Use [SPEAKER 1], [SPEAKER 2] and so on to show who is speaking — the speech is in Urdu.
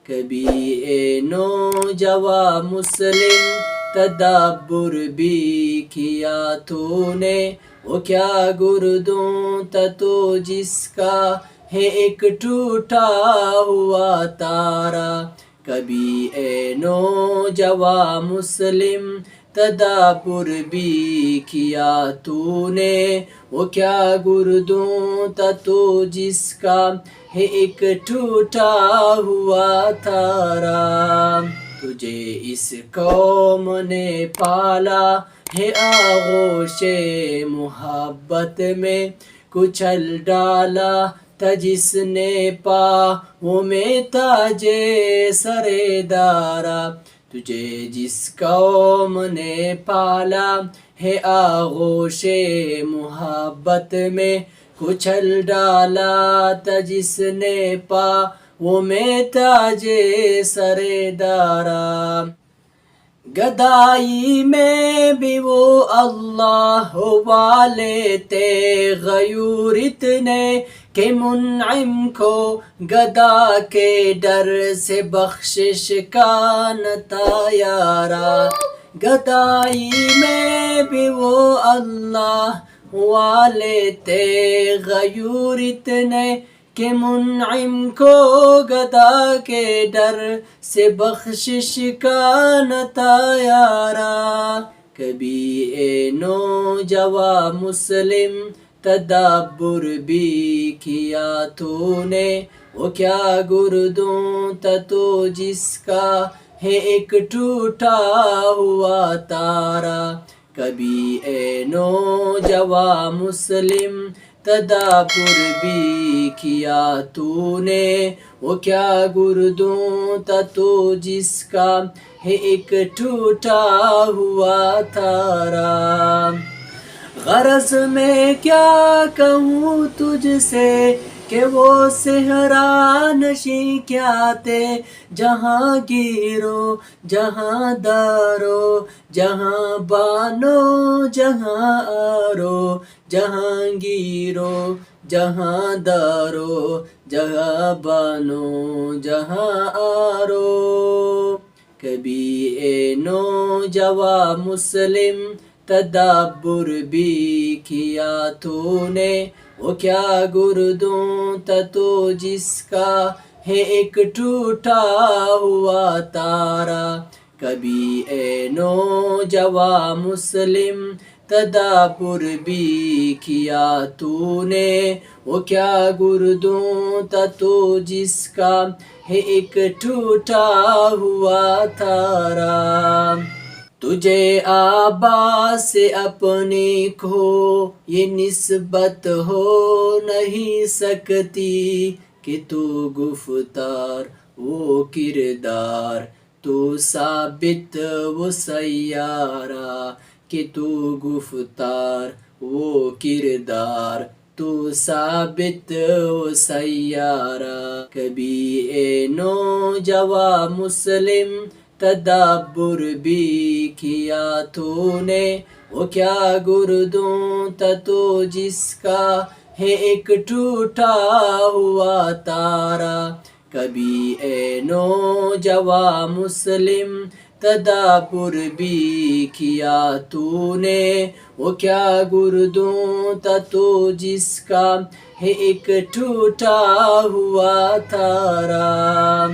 [SPEAKER 1] کبھی اے نوجواں مسلم تدبر بھی کیا تو نے، وہ کیا گردوں تھا تو جس کا ہے ایک ٹوٹا ہوا تارا۔ کبھی اے نوجواں مسلم تدبر بھی کیا تو نے، وہ کیا گردوں تھا تو جس کا ہے ایک ٹوٹا ہوا تارا۔ تجھے اس قوم نے پالا ہے آغوش محبت میں، کچل ڈالا تھا جس نے پاؤں میں تاج سر دارا۔ تجھے جس قوم نے پالا ہے آغوش محبت میں، کچل ڈالا تھا جس نے پاؤں میں تاج سر دارا۔ گدائی میں بھی وہ اللہ والے تھے غیور اتنے کہ منعم کو گدا کے ڈر سے بخشش کا نہ تھا یارا۔ گدائی میں بھی وہ اللہ والے تھے غیور اتنے کہ منعم کو گدا کے ڈر سے بخشش کا نہ تھا یارا۔ کبھی اے نوجواں مسلم تدبر بھی کیا تو نے، وہ کیا گردوں تھا تو جس کا ہے ایک ٹوٹا ہوا تارا۔ کبھی اے نوجواں مسلم تدبر بھی کیا تو نے، وہ کیا گردوں تھا تو جس کا ہے ایک ٹوٹا ہوا تارا۔ غرض میں کیا کہوں تجھ سے کہ وہ صحرا نشیں کیا تھے، جہاں گیرو جہاں دارو جہاں بانو جہاں آرو، جہاں گیرو جہاں دارو جہاں بانو جہاں آرو۔ کبھی اے نوجواں مسلم تدبر بھی کیا تو نے، وہ کیا گردوں تھا تو جس کا ہے ایک ٹوٹا ہوا تارا۔ کبھی اے نوجواں مسلم تدبر بھی کیا تو نے، وہ کیا گردوں تھا تو جس کا ہے ایک ٹوٹا ہوا تارا۔ تجھے آبا سے اپنی کو یہ نسبت ہو نہیں سکتی کہ تو گفتار وہ کردار، تو ثابت وہ سیارہ کہ تو گفتار وہ کردار، تو ثابت وہ سیارہ۔ کبھی اے نوجواں مسلم تدبر بھی کیا تو نے، وہ کیا گردوں تھا تو جس کا ہے ایک ٹوٹا ہوا تارا۔ کبھی اے نوجواں مسلم تدبر بھی کیا تو نے، وہ کیا گردوں تھا تو جس کا ہے ایک ٹوٹا ہوا تارا۔